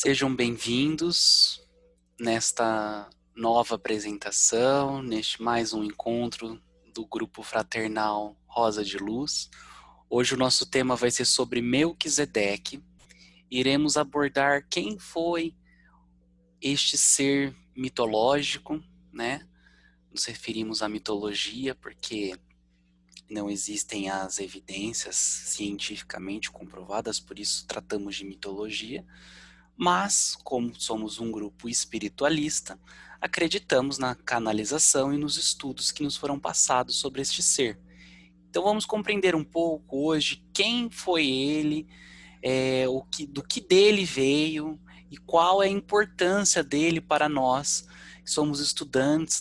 Sejam bem-vindos nesta nova apresentação, neste mais um encontro do grupo fraternal Rosa de Luz. Hoje o nosso tema vai ser sobre Melquisedeque. Iremos abordar quem foi este ser mitológico, né? Nos referimos à mitologia porque não existem as evidências cientificamente comprovadas, por isso tratamos de mitologia. Mas, como somos um grupo espiritualista, acreditamos na canalização e nos estudos que nos foram passados sobre este ser. Então vamos compreender um pouco hoje quem foi ele, do que dele veio e qual é a importância dele para nós, que somos estudantes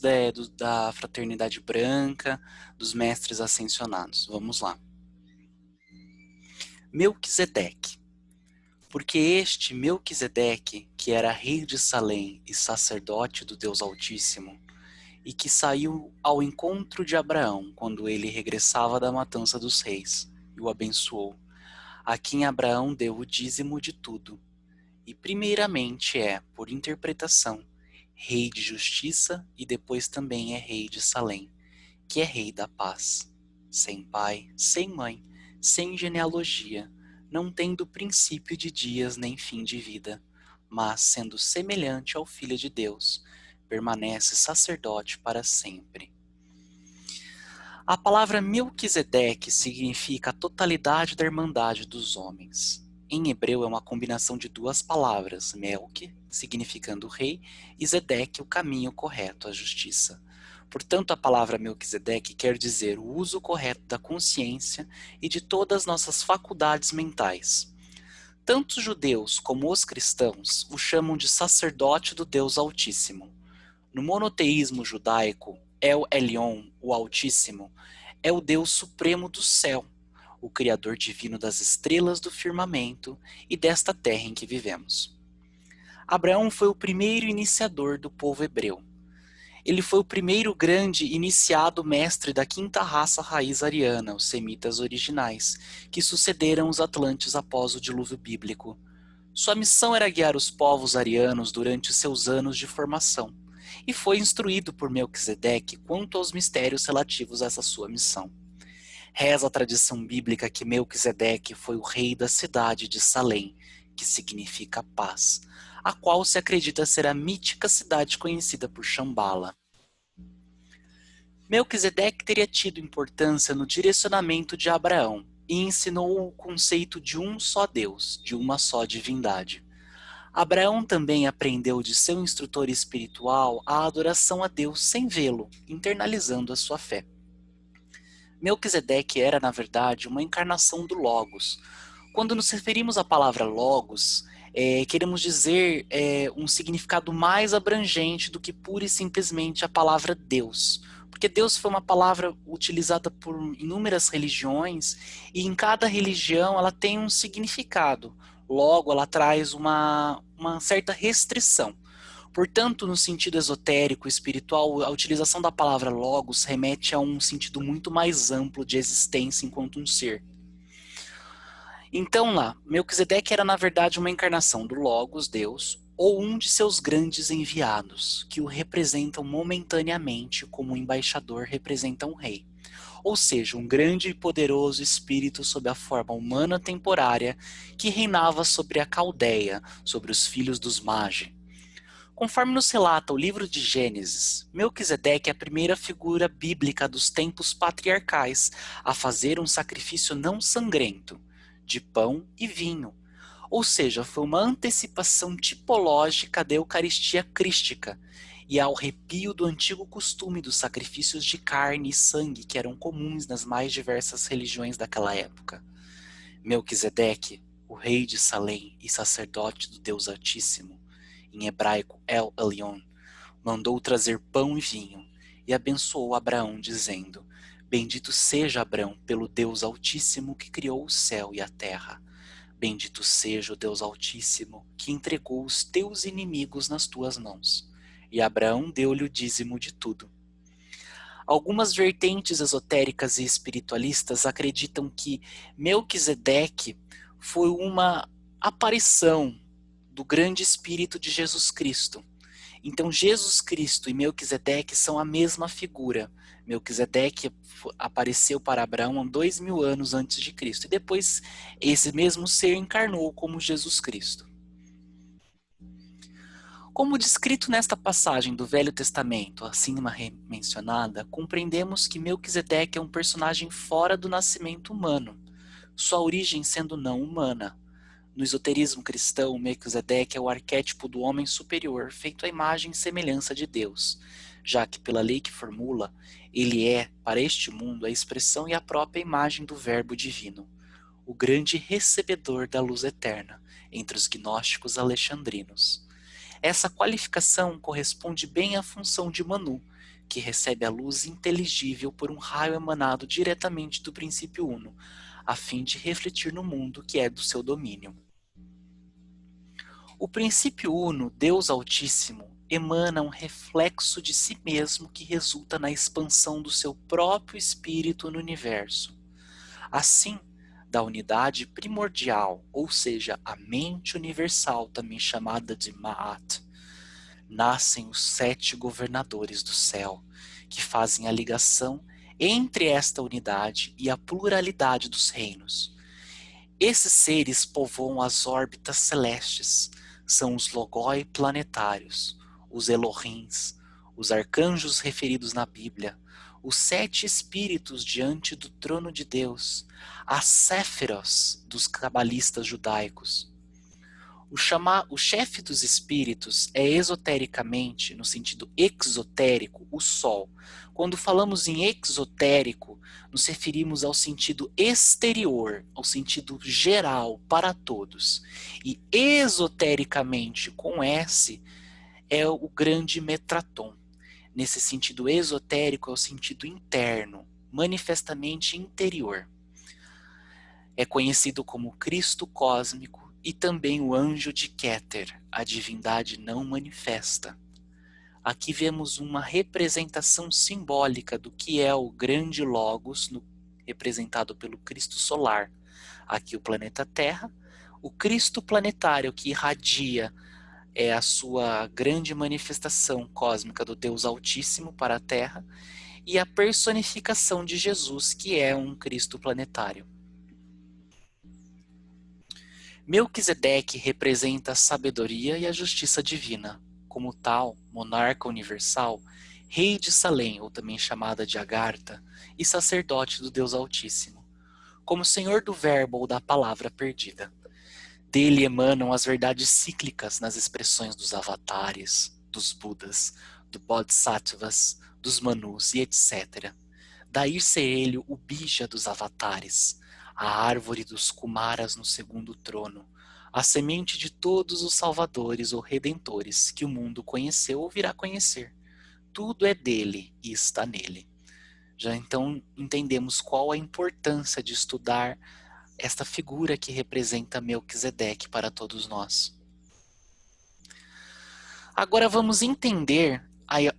da Fraternidade Branca, dos Mestres Ascensionados. Vamos lá. Melquisedeque. Porque este Melquisedeque, que era rei de Salém e sacerdote do Deus Altíssimo, e que saiu ao encontro de Abraão quando ele regressava da matança dos reis, e o abençoou, a quem Abraão deu o dízimo de tudo, e primeiramente é, por interpretação, rei de justiça e depois também é rei de Salém, que é rei da paz, sem pai, sem mãe, sem genealogia, não tendo princípio de dias nem fim de vida, mas sendo semelhante ao Filho de Deus, permanece sacerdote para sempre. A palavra Melquisedeque significa a totalidade da irmandade dos homens. Em hebreu é uma combinação de duas palavras, Melque, significando rei, e Zedeque, o caminho correto, a justiça. Portanto, a palavra Melquisedeque quer dizer o uso correto da consciência e de todas as nossas faculdades mentais. Tanto os judeus como os cristãos o chamam de sacerdote do Deus Altíssimo. No monoteísmo judaico, El Elyon, o Altíssimo, é o Deus supremo do céu, o Criador divino das estrelas do firmamento e desta terra em que vivemos. Abraão foi o primeiro iniciador do povo hebreu. Ele foi o primeiro grande iniciado mestre da quinta raça raiz ariana, os semitas originais, que sucederam os atlantes após o dilúvio bíblico. Sua missão era guiar os povos arianos durante seus anos de formação, e foi instruído por Melquisedeque quanto aos mistérios relativos a essa sua missão. Reza a tradição bíblica que Melquisedeque foi o rei da cidade de Salém, que significa paz, a qual se acredita ser a mítica cidade conhecida por Shambhala. Melquisedeque teria tido importância no direcionamento de Abraão e ensinou o conceito de um só Deus, de uma só divindade. Abraão também aprendeu de seu instrutor espiritual a adoração a Deus sem vê-lo, internalizando a sua fé. Melquisedeque era, na verdade, uma encarnação do Logos. Quando nos referimos à palavra Logos, queremos dizer um significado mais abrangente do que pura e simplesmente a palavra Deus. Porque Deus foi uma palavra utilizada por inúmeras religiões e em cada religião ela tem um significado. Logo, ela traz uma certa restrição. Portanto, no sentido esotérico, espiritual, a utilização da palavra logos remete a um sentido muito mais amplo de existência enquanto um ser. Então lá, Melquisedeque era na verdade uma encarnação do Logos, Deus, ou um de seus grandes enviados, que o representam momentaneamente como um embaixador representa um rei. Ou seja, um grande e poderoso espírito sob a forma humana temporária que reinava sobre a Caldeia, sobre os filhos dos Magi. Conforme nos relata o livro de Gênesis, Melquisedeque é a primeira figura bíblica dos tempos patriarcais a fazer um sacrifício não sangrento, de pão e vinho, ou seja, foi uma antecipação tipológica da Eucaristia crística e ao arrepio do antigo costume dos sacrifícios de carne e sangue que eram comuns nas mais diversas religiões daquela época. Melquisedeque, o rei de Salém e sacerdote do Deus Altíssimo, em hebraico El Elyon, mandou trazer pão e vinho e abençoou Abraão, dizendo: Bendito seja Abraão pelo Deus Altíssimo que criou o céu e a terra. Bendito seja o Deus Altíssimo que entregou os teus inimigos nas tuas mãos. E Abraão deu-lhe o dízimo de tudo. Algumas vertentes esotéricas e espiritualistas acreditam que Melquisedeque foi uma aparição do grande espírito de Jesus Cristo. Então Jesus Cristo e Melquisedeque são a mesma figura. Melquisedeque apareceu para Abraão há 2000 anos antes de Cristo. E depois esse mesmo ser encarnou como Jesus Cristo. Como descrito nesta passagem do Velho Testamento, acima mencionada, compreendemos que Melquisedeque é um personagem fora do nascimento humano, sua origem sendo não humana. No esoterismo cristão, Melquisedeque é o arquétipo do homem superior, feito à imagem e semelhança de Deus, já que pela lei que formula, ele é, para este mundo, a expressão e a própria imagem do Verbo divino, o grande recebedor da luz eterna, entre os gnósticos alexandrinos. Essa qualificação corresponde bem à função de Manu, que recebe a luz inteligível por um raio emanado diretamente do princípio uno, a fim de refletir no mundo que é do seu domínio. O princípio uno, Deus Altíssimo, emana um reflexo de si mesmo que resulta na expansão do seu próprio espírito no universo. Assim, da unidade primordial, ou seja, a mente universal, também chamada de Ma'at, nascem os 7 governadores do céu, que fazem a ligação entre esta unidade e a pluralidade dos reinos. Esses seres povoam as órbitas celestes, são os logoi planetários, os Elohims, os arcanjos referidos na Bíblia, os 7 espíritos diante do trono de Deus, as Séfiros dos cabalistas judaicos. O chefe dos espíritos é esotericamente, no sentido exotérico, o Sol. Quando falamos em exotérico, nos referimos ao sentido exterior, ao sentido geral, para todos. E esotericamente, com S, é o grande Metraton. Nesse sentido esotérico, é o sentido interno, manifestamente interior. É conhecido como Cristo cósmico e também o anjo de Keter, a divindade não manifesta. Aqui vemos uma representação simbólica do que é o grande Logos, representado pelo Cristo solar. Aqui o planeta Terra, o Cristo planetário que irradia a sua grande manifestação cósmica do Deus Altíssimo para a Terra, e a personificação de Jesus, que é um Cristo planetário. Melquisedeque representa a sabedoria e a justiça divina. Como tal, monarca universal, rei de Salém, ou também chamada de Agartha, e sacerdote do Deus Altíssimo. Como senhor do verbo ou da palavra perdida. Dele emanam as verdades cíclicas nas expressões dos avatares, dos Budas, do Bodhisattvas, dos Manus e etc. Daí ser ele o bija dos avatares, a árvore dos Kumaras no segundo trono, a semente de todos os salvadores ou redentores que o mundo conheceu ou virá conhecer. Tudo é dele e está nele. Já então entendemos qual a importância de estudar esta figura que representa Melquisedeque para todos nós. Agora vamos entender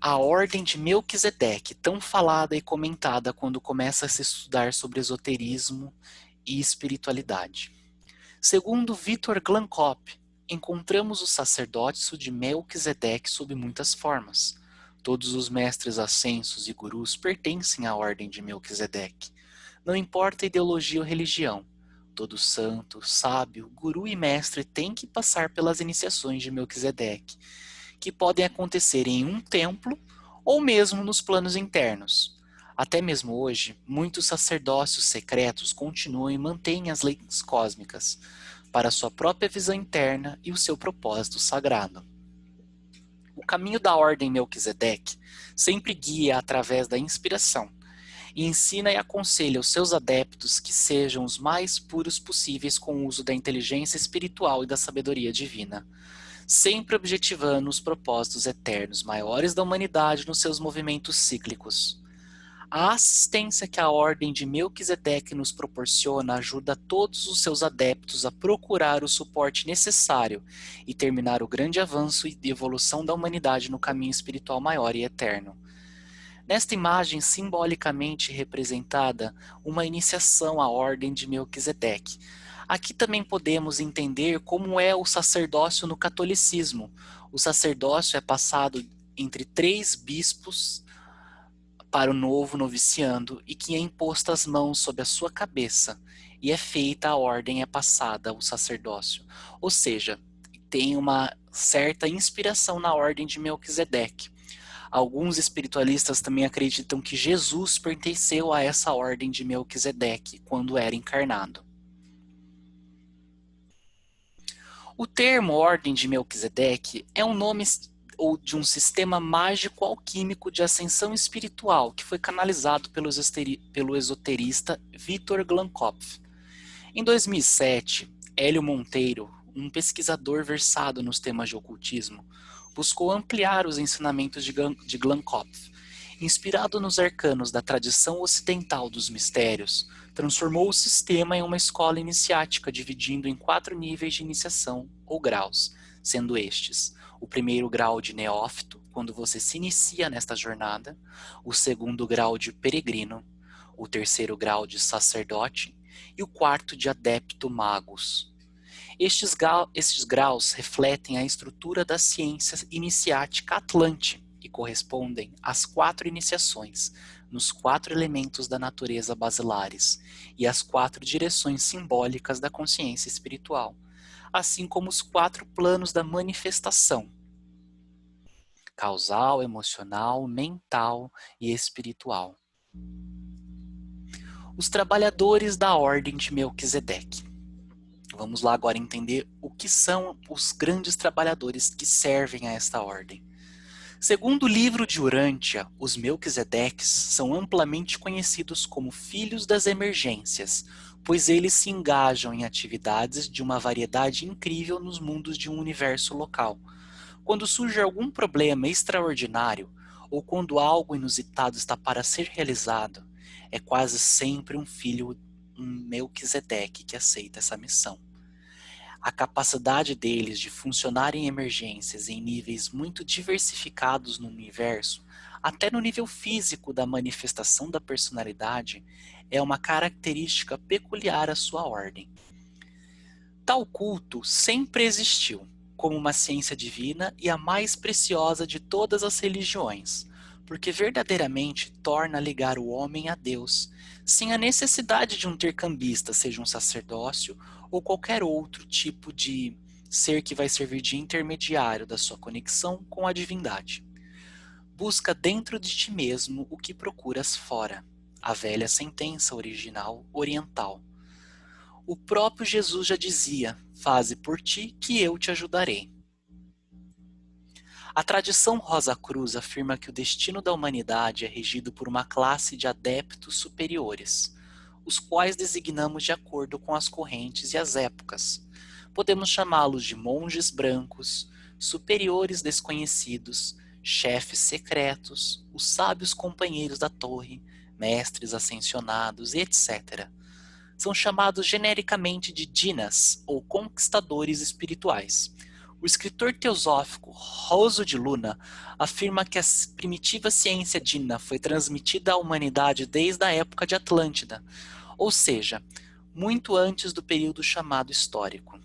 a ordem de Melquisedeque, tão falada e comentada quando começa a se estudar sobre esoterismo e espiritualidade. Segundo Victor Glankop, encontramos o sacerdócio de Melquisedeque sob muitas formas. Todos os mestres ascensos e gurus pertencem à ordem de Melquisedeque. Não importa a ideologia ou religião, todo santo, sábio, guru e mestre tem que passar pelas iniciações de Melquisedeque, que podem acontecer em um templo ou mesmo nos planos internos. Até mesmo hoje, muitos sacerdócios secretos continuam e mantêm as leis cósmicas para sua própria visão interna e o seu propósito sagrado. O caminho da ordem Melquisedeque sempre guia através da inspiração e ensina e aconselha os seus adeptos que sejam os mais puros possíveis com o uso da inteligência espiritual e da sabedoria divina, sempre objetivando os propósitos eternos maiores da humanidade nos seus movimentos cíclicos. A assistência que a ordem de Melquisedeque nos proporciona ajuda todos os seus adeptos a procurar o suporte necessário e terminar o grande avanço e evolução da humanidade no caminho espiritual maior e eterno. Nesta imagem simbolicamente representada, uma iniciação à ordem de Melquisedeque. Aqui também podemos entender como é o sacerdócio no catolicismo. O sacerdócio é passado entre 3 bispos para o novo noviciando e que é imposto as mãos sobre a sua cabeça e é feita a ordem, é passada o sacerdócio. Ou seja, tem uma certa inspiração na ordem de Melquisedeque. Alguns espiritualistas também acreditam que Jesus pertenceu a essa ordem de Melquisedeque quando era encarnado. O termo Ordem de Melquisedeque é um nome ou de um sistema mágico alquímico de ascensão espiritual que foi canalizado pelo esoterista Viktor Glankopf. Em 2007, Hélio Monteiro, um pesquisador versado nos temas de ocultismo, buscou ampliar os ensinamentos de Glankopf. Inspirado nos arcanos da tradição ocidental dos mistérios, transformou o sistema em uma escola iniciática, dividindo em 4 níveis de iniciação, ou graus, sendo estes: o primeiro grau de neófito, quando você se inicia nesta jornada; o segundo grau de peregrino; o terceiro grau de sacerdote; e o quarto de adepto magus. Estes graus refletem a estrutura da ciência iniciática atlante e correspondem às 4 iniciações, nos 4 elementos da natureza basilares e às 4 direções simbólicas da consciência espiritual, assim como os 4 planos da manifestação: causal, emocional, mental e espiritual. Os trabalhadores da ordem de Melquisedeque. Vamos lá agora entender o que são os grandes trabalhadores que servem a esta ordem. Segundo o livro de Urântia, os Melquisedeques são amplamente conhecidos como filhos das emergências, pois eles se engajam em atividades de uma variedade incrível nos mundos de um universo local. Quando surge algum problema extraordinário, ou quando algo inusitado está para ser realizado, é quase sempre um Melquisedeque que aceita essa missão. A capacidade deles de funcionar em emergências em níveis muito diversificados no universo, até no nível físico da manifestação da personalidade, é uma característica peculiar à sua ordem. Tal culto sempre existiu, como uma ciência divina e a mais preciosa de todas as religiões, porque verdadeiramente torna a ligar o homem a Deus, sem a necessidade de um intercambista, seja um sacerdócio ou qualquer outro tipo de ser que vai servir de intermediário da sua conexão com a divindade. Busca dentro de ti mesmo o que procuras fora, a velha sentença original oriental. O próprio Jesus já dizia: faze por ti que eu te ajudarei. A tradição Rosa Cruz afirma que o destino da humanidade é regido por uma classe de adeptos superiores, os quais designamos de acordo com as correntes e as épocas. Podemos chamá-los de monges brancos, superiores desconhecidos, chefes secretos, os sábios companheiros da torre, mestres ascensionados, etc. São chamados genericamente de Dinas, ou conquistadores espirituais. O escritor teosófico Roso de Luna afirma que a primitiva ciência Dina foi transmitida à humanidade desde a época de Atlântida, ou seja, muito antes do período chamado histórico.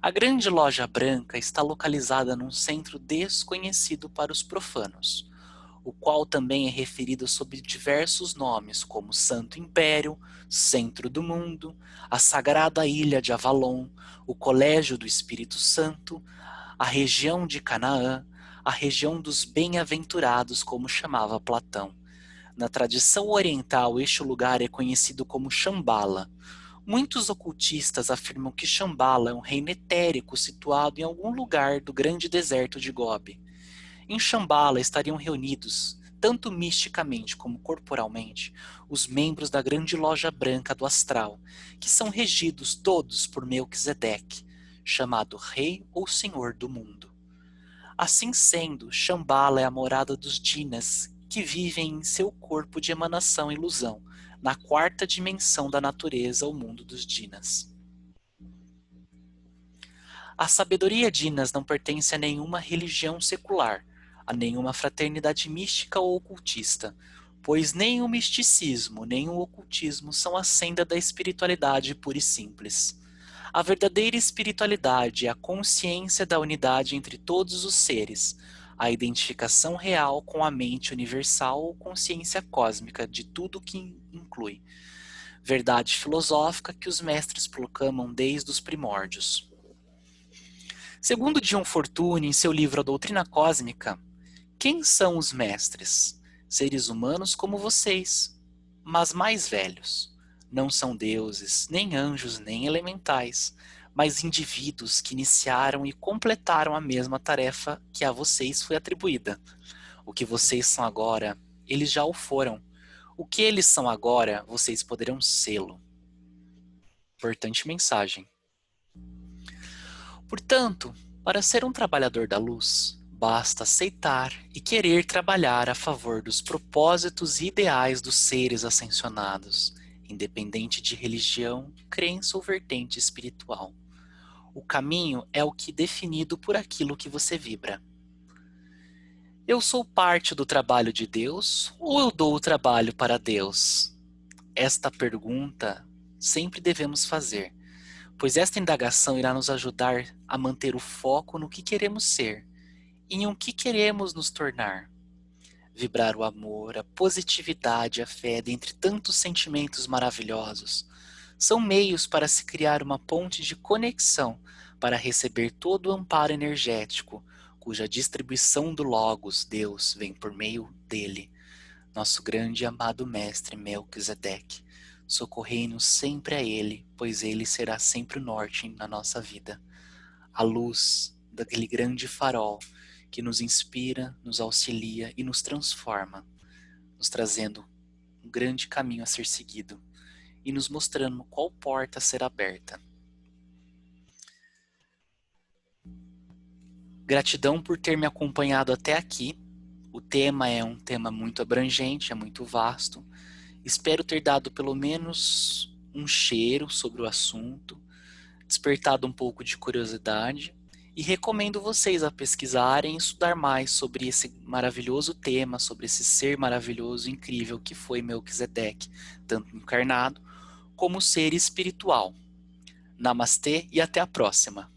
A Grande Loja Branca está localizada num centro desconhecido para os profanos, o qual também é referido sob diversos nomes, como Santo Império, Centro do Mundo, a Sagrada Ilha de Avalon, o Colégio do Espírito Santo, a região de Canaã, a região dos bem-aventurados, como chamava Platão. Na tradição oriental, este lugar é conhecido como Shambhala. Muitos ocultistas afirmam que Shambhala é um reino etérico situado em algum lugar do grande deserto de Gobi. Em Shambhala estariam reunidos, tanto misticamente como corporalmente, os membros da Grande Loja Branca do Astral, que são regidos todos por Melquisedeque, chamado Rei ou Senhor do Mundo. Assim sendo, Shambhala é a morada dos Dinas, que vivem em seu corpo de emanação e ilusão, na 4ª dimensão da natureza, o mundo dos Dinas. A sabedoria Dinas não pertence a nenhuma religião secular, a nenhuma fraternidade mística ou ocultista, pois nem o misticismo, nem o ocultismo são a senda da espiritualidade pura e simples. A verdadeira espiritualidade é a consciência da unidade entre todos os seres, a identificação real com a mente universal ou consciência cósmica de tudo que inclui. Verdade filosófica que os mestres proclamam desde os primórdios. Segundo John Fortune, em seu livro A Doutrina Cósmica, quem são os mestres? Seres humanos como vocês, mas mais velhos. Não são deuses, nem anjos, nem elementais, mas indivíduos que iniciaram e completaram a mesma tarefa que a vocês foi atribuída. O que vocês são agora, eles já o foram. O que eles são agora, vocês poderão sê-lo. Importante mensagem. Portanto, para ser um trabalhador da luz, basta aceitar e querer trabalhar a favor dos propósitos e ideais dos seres ascensionados, independente de religião, crença ou vertente espiritual. O caminho é o que é definido por aquilo que você vibra. Eu sou parte do trabalho de Deus ou eu dou o trabalho para Deus? Esta pergunta sempre devemos fazer, pois esta indagação irá nos ajudar a manter o foco no que queremos ser e em o que queremos nos tornar. Vibrar o amor, a positividade, a fé, dentre tantos sentimentos maravilhosos, são meios para se criar uma ponte de conexão para receber todo o amparo energético, cuja distribuição do Logos, Deus, vem por meio dele, nosso grande e amado Mestre Melquisedeque. Socorrei-nos sempre a ele, pois ele será sempre o norte na nossa vida. A luz daquele grande farol que nos inspira, nos auxilia e nos transforma, nos trazendo um grande caminho a ser seguido e nos mostrando qual porta a ser aberta. Gratidão por ter me acompanhado até aqui. O tema é um tema muito abrangente, é muito vasto. Espero ter dado pelo menos um cheiro sobre o assunto, despertado um pouco de curiosidade e recomendo vocês a pesquisarem e estudar mais sobre esse maravilhoso tema, sobre esse ser maravilhoso e incrível que foi Melquisedeque, tanto encarnado como ser espiritual. Namastê e até a próxima!